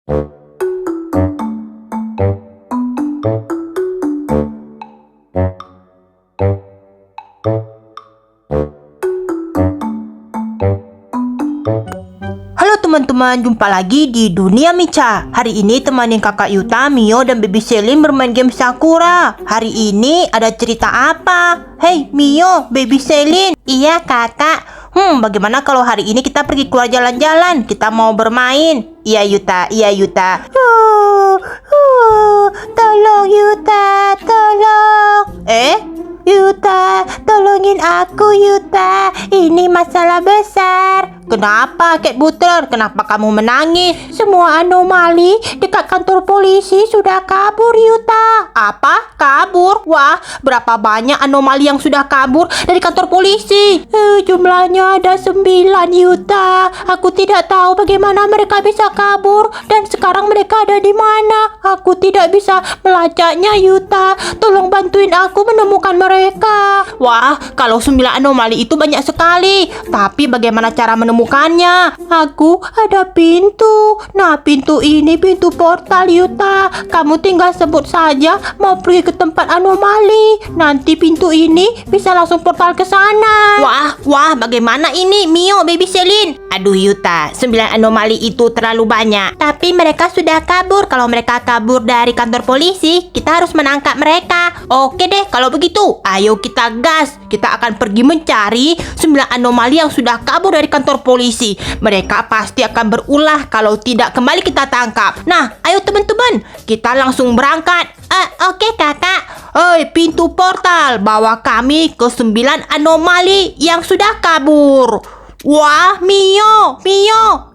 Halo teman-teman, jumpa lagi di Dunia Micha. Hari ini temanin kakak Yuta, Mio, dan baby Selin bermain game Sakura. Hari ini ada cerita apa? Hei Mio, baby Selin. Iya kakak. Bagaimana kalau hari ini kita pergi keluar jalan-jalan? Kita mau bermain. Iya Yuta, iya Yuta. Tolong Yuta, tolong. Yuta, tolongin aku Yuta. Ini masalah besar. Kenapa Cat Butler? Kenapa kamu menangis? Semua anomali dekat kantor polisi sudah kabur Yuta. Apa? Kabur? Wah, berapa banyak anomali yang sudah kabur dari kantor polisi? Jumlahnya ada 9 Yuta. Aku tidak tahu bagaimana mereka bisa kabur dan sekarang mereka ada di mana. Aku tidak bisa melacaknya Yuta. Tolong bantuin aku menemukan mereka. Wah, kalau 9 anomali itu banyak sekali. Tapi bagaimana cara menemukannya? Aku ada pintu. Nah, pintu ini pintu portal Yuta. Kamu tinggal sebut saja mau pergi ke tempat anomali. Nanti pintu ini bisa langsung portal ke sana. Wah, bagaimana ini Mio, baby Selin? Aduh Yuta, 9 anomali itu terlalu banyak. Tapi mereka sudah kabur. Kalau mereka kabur dari kantor polisi, kita harus menangkap mereka. Oke deh, kalau begitu, ayo kita gas. Kita akan pergi mencari 9 anomali yang sudah kabur dari kantor polisi. Mereka pasti akan berulah kalau tidak kembali kita tangkap. Nah, ayo teman-teman, kita langsung berangkat. Oke kakak. Pintu portal, bawa kami ke 9 anomali yang sudah kabur. Wah, Mio,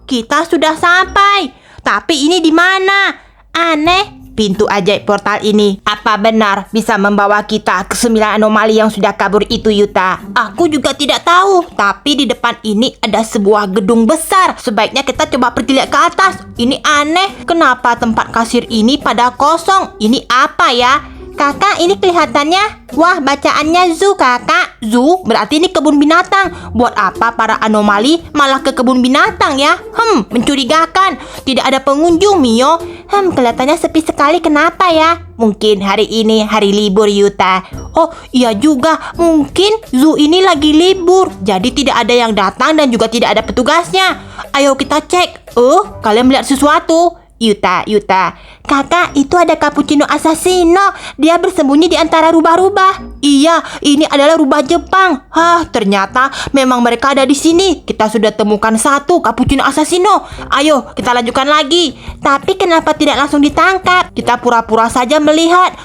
kita sudah sampai. Tapi ini di mana? Aneh. Pintu ajaib portal ini, apa benar bisa membawa kita ke 9 anomali yang sudah kabur itu Yuta? Aku juga tidak tahu. Tapi di depan ini ada sebuah gedung besar. Sebaiknya kita coba pergi lihat ke atas. Ini aneh. Kenapa tempat kasir ini pada kosong? Ini apa ya? Kakak, ini kelihatannya, wah, bacaannya zoo kakak. Zoo berarti ini kebun binatang. Buat apa para anomali malah ke kebun binatang ya? Mencurigakan. Tidak ada pengunjung Mio. Kelihatannya sepi sekali. Kenapa ya? Mungkin hari ini hari libur Yuta. Oh iya juga, mungkin zoo ini lagi libur. Jadi tidak ada yang datang dan juga tidak ada petugasnya. Ayo kita cek. Kalian melihat sesuatu? Yuta, kakak, itu ada cappuccino assassino. Dia bersembunyi di antara rubah-rubah. Iya, ini adalah rubah Jepang. Ternyata memang mereka ada di sini. Kita sudah temukan satu cappuccino assassino. Ayo, kita lanjutkan lagi. Tapi kenapa tidak langsung ditangkap? Kita pura-pura saja melihat.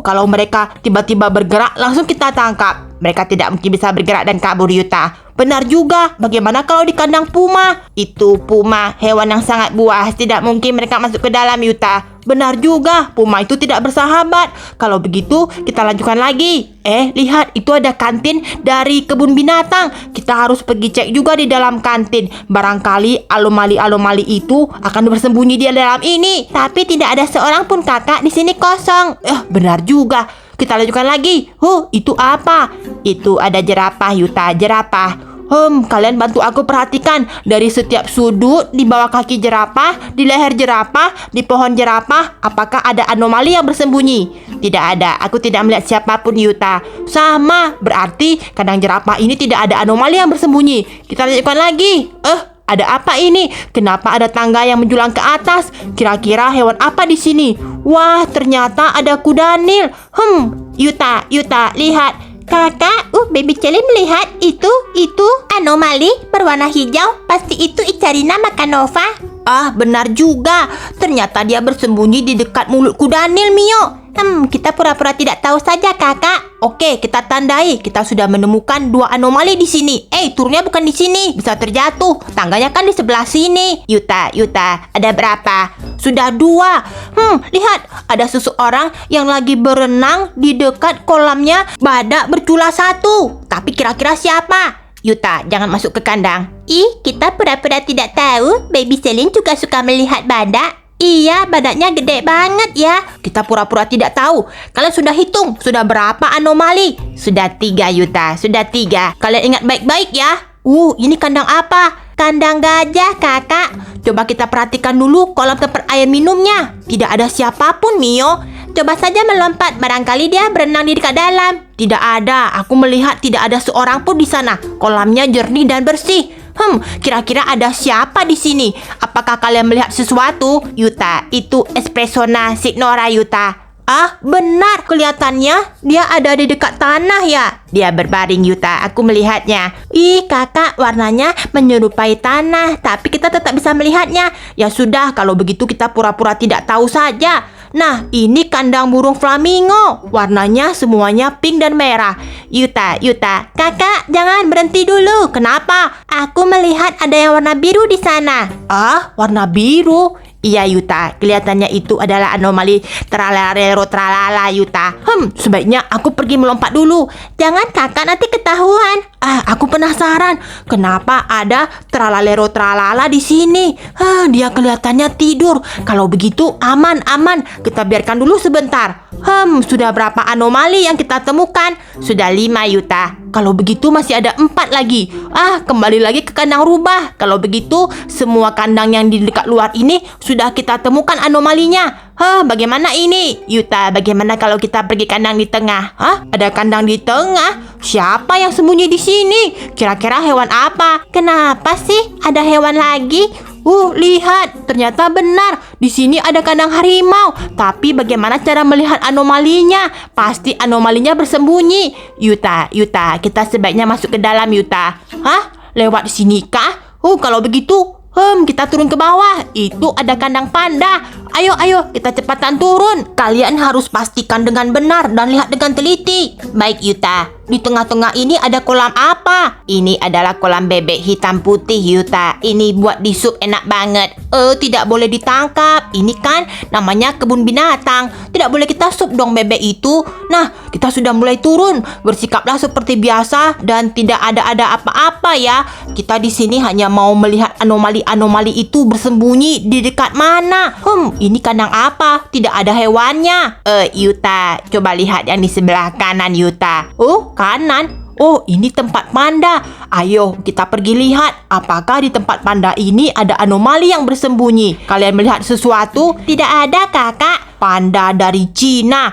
Kalau mereka tiba-tiba bergerak, langsung kita tangkap. Mereka tidak mungkin bisa bergerak dan kabur Yuta. Benar juga, bagaimana kalau di kandang puma? Itu puma, hewan yang sangat buas. Tidak mungkin mereka masuk ke dalam Yuta. Benar juga, puma itu tidak bersahabat. Kalau begitu, kita lanjutkan lagi. Lihat, itu ada kantin dari kebun binatang. Kita harus pergi cek juga di dalam kantin. Barangkali anomali itu akan bersembunyi di dalam ini. Tapi tidak ada seorang pun kakak, di sini kosong. Benar juga. Kita lanjutkan lagi. Itu apa? Itu ada jerapah Yuta, jerapah. Kalian bantu aku perhatikan. Dari setiap sudut, di bawah kaki jerapah, di leher jerapah, di pohon jerapah, apakah ada anomali yang bersembunyi? Tidak ada. Aku tidak melihat siapapun Yuta. Sama, berarti kandang jerapah ini tidak ada anomali yang bersembunyi. Kita lanjutkan lagi. Ada apa ini? Kenapa ada tangga yang menjulang ke atas? Kira-kira hewan apa di sini? Wah, ternyata ada kuda Nil. Yuta, lihat. Kakak, baby Selin melihat itu anomali berwarna hijau. Pasti itu Icarina Makanova. Benar juga. Ternyata dia bersembunyi di dekat mulut kuda Nil, Mio. Kita pura-pura tidak tahu saja kakak. Oke, kita tandai. Kita sudah menemukan 2 anomali di sini. Turunnya bukan di sini. Bisa terjatuh. Tangganya kan di sebelah sini. Yuta, ada berapa? Sudah 2. Lihat. Ada seseorang yang lagi berenang di dekat kolamnya badak bercula 1. Tapi kira-kira siapa? Yuta, jangan masuk ke kandang. Kita pura-pura tidak tahu. Baby Selin juga suka melihat badak. Iya, badaknya gede banget ya. Kita pura-pura tidak tahu. Kalian sudah hitung, sudah berapa anomali? Sudah 3 Yuta, sudah 3. Kalian ingat baik-baik ya. Ini kandang apa? Kandang gajah, Kakak. Coba kita perhatikan dulu kolam tempat air minumnya. Tidak ada siapapun, Mio. Coba saja melompat, barangkali dia berenang di dekat dalam. Tidak ada, aku melihat tidak ada seorang pun di sana. Kolamnya jernih dan bersih. Kira-kira ada siapa di sini? Apakah kalian melihat sesuatu? Yuta, itu espresso nasi Nora, Yuta. Ah, benar. Kelihatannya dia ada di dekat tanah ya. Dia berbaring, Yuta. Aku melihatnya. Ih, Kakak, warnanya menyerupai tanah. Tapi kita tetap bisa melihatnya. Ya sudah, kalau begitu kita pura-pura tidak tahu saja. Nah, ini kandang burung flamingo. Warnanya semuanya pink dan merah. Yuta, Kakak, jangan berhenti dulu. Kenapa? Aku melihat ada yang warna biru di sana. Ah, warna biru? Iya, Yuta, kelihatannya itu adalah anomali tralalero tralala, Yuta. Sebaiknya aku pergi melompat dulu. Jangan, Kakak, nanti ketahuan. Aku penasaran. Kenapa ada tralalero tralala di sini? Dia kelihatannya tidur. Kalau begitu aman. Kita biarkan dulu sebentar. Sudah berapa anomali yang kita temukan? Sudah 5, Yuta. Kalau begitu masih ada 4 lagi. Kembali lagi ke kandang rubah. Kalau begitu semua kandang yang di dekat luar ini sudah kita temukan anomalinya. Bagaimana ini? Yuta, bagaimana kalau kita pergi kandang di tengah? Ada kandang di tengah? Siapa yang sembunyi di sini? Kira-kira hewan apa? Kenapa sih ada hewan lagi? Lihat, ternyata benar. Di sini ada kandang harimau. Tapi bagaimana cara melihat anomalinya? Pasti anomalinya bersembunyi. Yuta, kita sebaiknya masuk ke dalam, Yuta. Lewat sini kah? Kalau begitu, kita turun ke bawah. Itu ada kandang panda. Ayo, kita cepatan turun. Kalian harus pastikan dengan benar dan lihat dengan teliti. Baik, Yuta. Di tengah-tengah ini ada kolam apa? Ini adalah kolam bebek hitam putih, Yuta. Ini buat di sup enak banget. Tidak boleh ditangkap. Ini kan namanya kebun binatang. Tidak boleh kita sup dong bebek itu. Nah, kita sudah mulai turun. Bersikaplah seperti biasa dan tidak ada apa-apa ya. Kita di sini hanya mau melihat anomali itu bersembunyi di dekat mana. Ini kandang apa? Tidak ada hewannya. Yuta, coba lihat yang di sebelah kanan, Yuta. Kanan? Ini tempat panda. Ayo kita pergi lihat. Apakah di tempat panda ini ada anomali yang bersembunyi? Kalian melihat sesuatu? Tidak ada, Kakak. Panda dari Cina.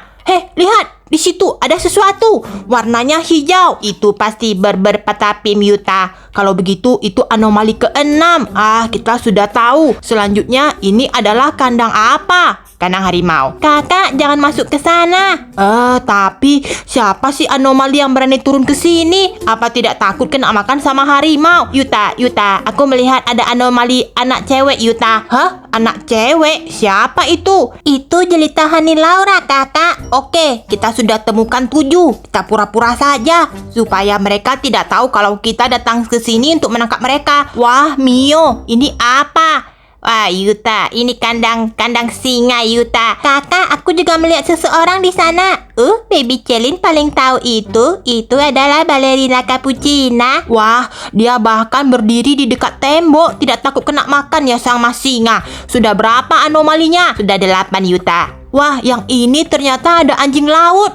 Lihat. Di situ ada sesuatu. Warnanya hijau. Itu pasti berpatapim, Yuta. Kalau begitu itu anomali ke-6. Kita sudah tahu. Selanjutnya ini adalah kandang apa? Kandang harimau. Kakak, jangan masuk ke sana. Tapi siapa sih anomali yang berani turun ke sini? Apa tidak takut kena makan sama harimau? Yuta, aku melihat ada anomali anak cewek, Yuta. Anak cewek? Siapa itu? Itu jelita Hani Laura, Kakak. Oke, kita sudah temukan 7. Kita pura-pura saja supaya mereka tidak tahu kalau kita datang ke sini untuk menangkap mereka. Wah, Mio, ini apa? Wah, Yuta, ini kandang singa, Yuta. Kakak, aku juga melihat seseorang di sana. Baby Celine paling tahu itu. Itu adalah balerina cappuccina. Wah, dia bahkan berdiri di dekat tembok. Tidak takut kena makan ya sang mas singa. Sudah berapa anomalinya? Sudah 8, Yuta. Wah, yang ini ternyata ada anjing laut.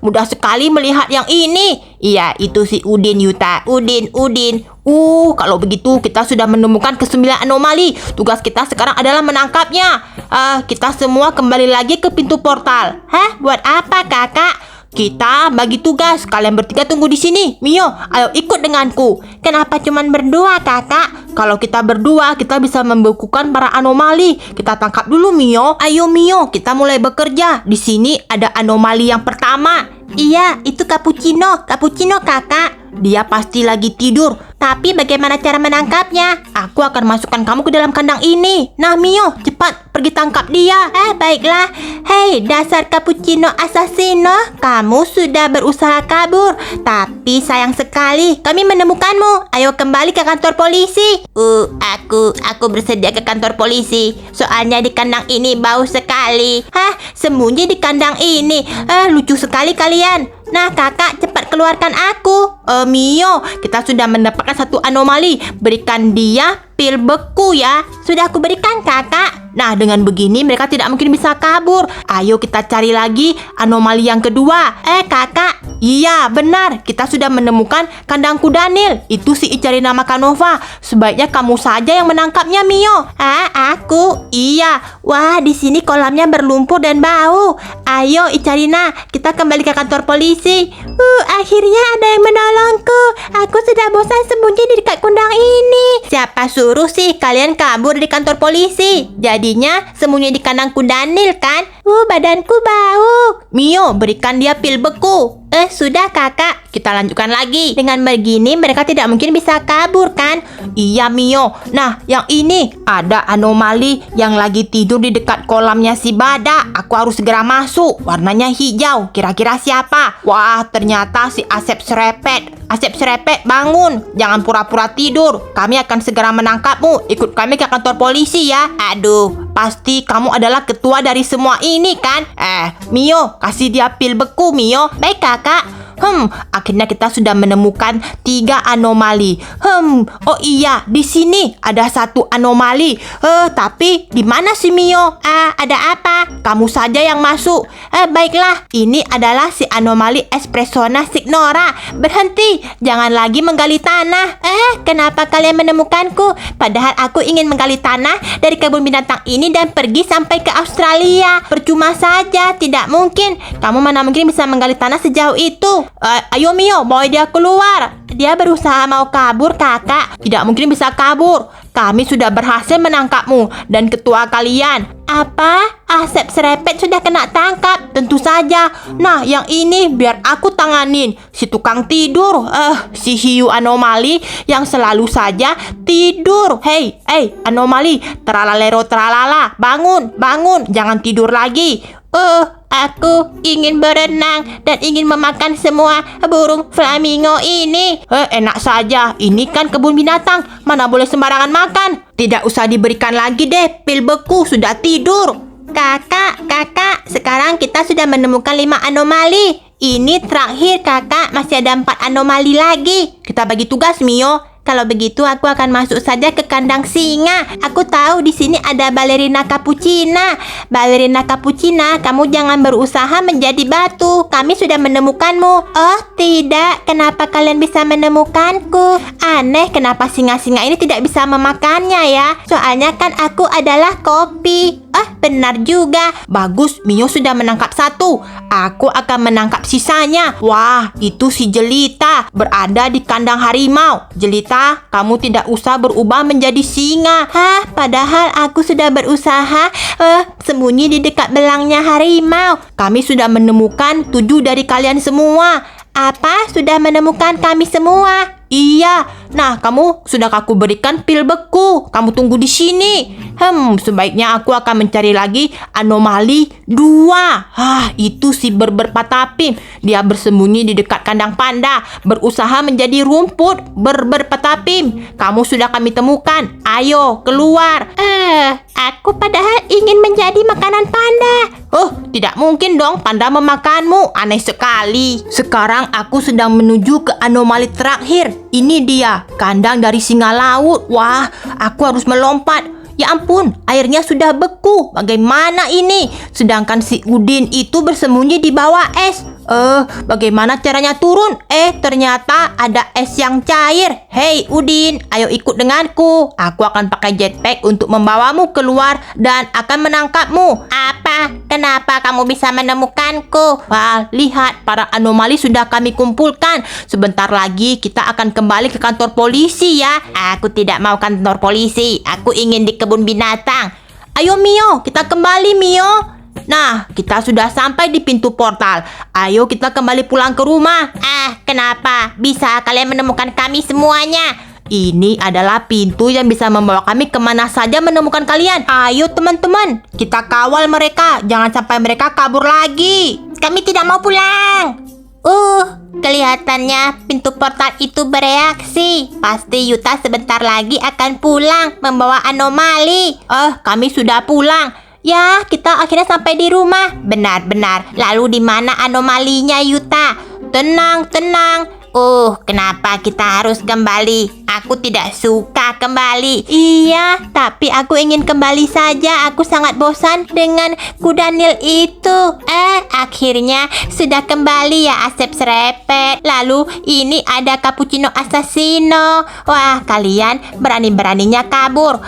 Mudah sekali melihat yang ini. Iya, itu si Udin, Yuta. Udin. Kalau begitu kita sudah menemukan ke-9 anomali. Tugas kita sekarang adalah menangkapnya. Kita semua kembali lagi ke pintu portal. Buat apa, Kakak? Kita bagi tugas. Kalian bertiga tunggu di sini. Mio, ayo ikut denganku. Kenapa cuman berdua, Kakak? Kalau kita berdua, kita bisa membekukan para anomali. Kita tangkap dulu, Mio. Ayo, Mio, kita mulai bekerja. Di sini ada anomali yang pertama. Iya, itu cappuccino, Kakak. Dia pasti lagi tidur. Tapi bagaimana cara menangkapnya? Aku akan masukkan kamu ke dalam kandang ini. Nah, Mio, cepat pergi tangkap dia. Baiklah. Hei, dasar cappuccino assassino. Kamu sudah berusaha kabur. Tapi sayang sekali, kami menemukanmu. Ayo kembali ke kantor polisi. Aku bersedia ke kantor polisi. Soalnya di kandang ini bau sekali. Sembunyi di kandang ini. Lucu sekali kalian. Nah, Kakak, cepat keluarkan aku. Mio, kita sudah mendapatkan satu anomali. Berikan dia pil beku ya. Sudah aku berikan kakak. Nah, dengan begini mereka tidak mungkin bisa kabur. Ayo kita cari lagi anomali yang kedua. Kakak. Iya, benar. Kita sudah menemukan kandang kudanil. Itu si Icarina Makanova. Sebaiknya kamu saja yang menangkapnya, Mio. Aku? Iya. Wah, di sini kolamnya berlumpur dan bau. Ayo, Icarina, kita kembali ke kantor polisi. Akhirnya ada yang menolongku. Aku sudah bosan sembunyi di dekat kundang ini. Siapa suruh sih kalian kabur dari kantor polisi? Jadinya sembunyi di kandang kudanil kan? Badanku bau. Mio, berikan dia pil beku. Sudah kakak. Kita lanjutkan lagi. Dengan begini mereka tidak mungkin bisa kabur kan? Iya Mio. Nah, yang ini ada anomali yang lagi tidur di dekat kolamnya si Bada. Aku harus segera masuk. Warnanya hijau. Kira-kira siapa? Wah, ternyata si Asep Serepet. Asep Serepet, bangun. Jangan pura-pura tidur. Kami akan segera menangkapmu. Ikut kami ke kantor polisi ya. Aduh, pasti kamu adalah ketua dari semua ini kan? Mio, kasih dia pil beku Mio. Baik kakak. Akhirnya kita sudah menemukan 3 anomali. Oh iya, di sini ada 1 anomali. Tapi di mana sih Mio? Ada apa? Kamu saja yang masuk. Baiklah, ini adalah si anomali Espressona signora. Berhenti, jangan lagi menggali tanah. Kenapa kalian menemukanku? Padahal aku ingin menggali tanah dari kebun binatang ini dan pergi sampai ke Australia. Percuma saja, tidak mungkin. Kamu mana mungkin bisa menggali tanah sejauh itu? Ayo Mio, bawa dia keluar. Dia berusaha mau kabur kakak. Tidak mungkin bisa kabur. Kami sudah berhasil menangkapmu dan ketua kalian. Apa? Asep Serepet sudah kena tangkap? Tentu saja. Nah, yang ini biar aku tanganin. Si tukang tidur. Si hiu anomali yang selalu saja tidur. Hey, anomali. Tralalero tralala. Bangun, bangun. Jangan tidur lagi. Aku ingin berenang dan ingin memakan semua burung flamingo ini. Enak saja. Ini kan kebun binatang. Mana boleh sembarangan makan. Tidak usah diberikan lagi deh. Pil beku sudah tidur. Kakak. Sekarang kita sudah menemukan 5 anomali. Ini terakhir kakak. Masih ada 4 anomali lagi. Kita bagi tugas Mio. Kalau begitu aku akan masuk saja ke kandang singa. Aku tahu di sini ada balerina cappuccina. Balerina cappuccina, kamu jangan berusaha menjadi batu. Kami sudah menemukanmu. Oh tidak, kenapa kalian bisa menemukanku? Aneh, kenapa singa-singa ini tidak bisa memakannya ya? Soalnya kan aku adalah kopi. Benar juga. Bagus, Mio sudah menangkap 1. Aku akan menangkap sisanya. Wah, itu si Jelita berada di kandang harimau. Jelita, kamu tidak usah berubah menjadi singa. Padahal aku sudah berusaha sembunyi di dekat belangnya harimau. Kami sudah menemukan 7 dari kalian semua. Apa? Sudah menemukan kami semua? Iya. Nah, kamu sudah aku berikan pil beku. Kamu tunggu di sini. Sebaiknya aku akan mencari lagi anomali 2. Itu si berber patapim. Dia bersembunyi di dekat kandang panda, berusaha menjadi rumput. Berber patapim, kamu sudah kami temukan. Ayo, keluar. Aku padahal ingin menjadi makanan panda. Tidak mungkin dong panda memakanmu. Aneh sekali. Sekarang aku sedang menuju ke anomali terakhir. Ini dia, kandang dari singa laut. Wah, aku harus melompat. Ya ampun, airnya sudah beku. Bagaimana ini? Sedangkan si Udin itu bersembunyi di bawah es. Bagaimana caranya turun? Ternyata ada es yang cair. Hei Udin, ayo ikut denganku. Aku akan pakai jetpack untuk membawamu keluar dan akan menangkapmu. Apa? Kenapa kamu bisa menemukanku? Wah, lihat, para anomali sudah kami kumpulkan. Sebentar lagi kita akan kembali ke kantor polisi ya. Aku tidak mau kantor polisi. Aku ingin di kebun binatang. Ayo Mio, kita kembali Mio. Nah, kita sudah sampai di pintu portal. Ayo kita kembali pulang ke rumah. Kenapa? Bisa kalian menemukan kami semuanya? Ini adalah pintu yang bisa membawa kami kemana saja menemukan kalian. Ayo teman-teman, kita kawal mereka. Jangan sampai mereka kabur lagi. Kami tidak mau pulang. Kelihatannya pintu portal itu bereaksi. Pasti Yuta sebentar lagi akan pulang membawa anomali. Kami sudah pulang. Ya, kita akhirnya sampai di rumah. Benar-benar. Lalu di mana anomalinya, Yuta? Tenang. Kenapa kita harus kembali? Aku tidak suka kembali. Iya, tapi aku ingin kembali saja. Aku sangat bosan dengan kuda Nil itu. Akhirnya sudah kembali ya, Asep Serepet. Lalu ini ada Cappuccino Assassino. Wah, kalian berani-beraninya kabur.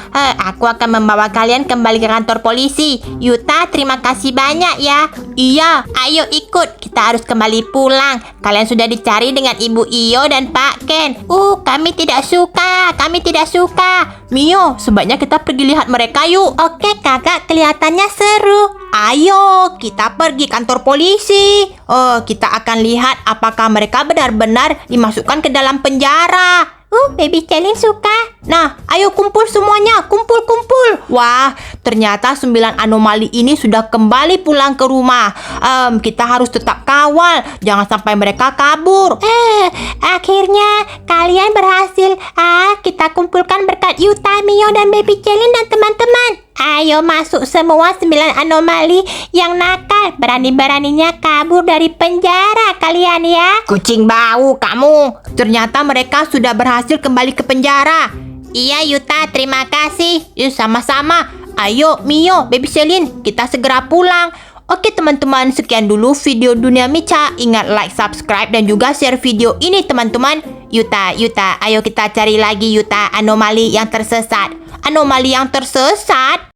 Aku akan membawa kalian kembali ke kantor polisi. Yuta, terima kasih banyak ya. Iya, ayo ikut. Kita harus kembali pulang. Kalian sudah dicari dengan Ibu Iyo dan Pak Ken. Kami tidak suka. Kami tidak suka. Mio, sebaiknya kita pergi lihat mereka yuk. Oke kakak, kelihatannya seru. Ayo, kita pergi kantor polisi. Kita akan lihat apakah mereka benar-benar dimasukkan ke dalam penjara. Baby Celine suka. Nah, ayo kumpul semuanya. Kumpul. Wah, ternyata 9 anomali ini sudah kembali pulang ke rumah. Kita harus tetap kawal. Jangan sampai mereka kabur. Akhirnya kalian berhasil. Kita kumpulkan berkat Yuta, Mio, dan Baby Celine dan teman-teman. Ayo masuk semua 9 anomali yang nakal. Berani-beraninya kabur dari penjara kalian ya. Kucing bau kamu. Ternyata mereka sudah berhasil kembali ke penjara. Iya Yuta, terima kasih. Yuk sama-sama. Ayo Mio, Baby Celine, kita segera pulang. Oke teman-teman, sekian dulu video Dunia Mica. Ingat like, subscribe, dan juga share video ini teman-teman. Yuta, ayo kita cari lagi Yuta anomali yang tersesat. Anomali yang tersesat?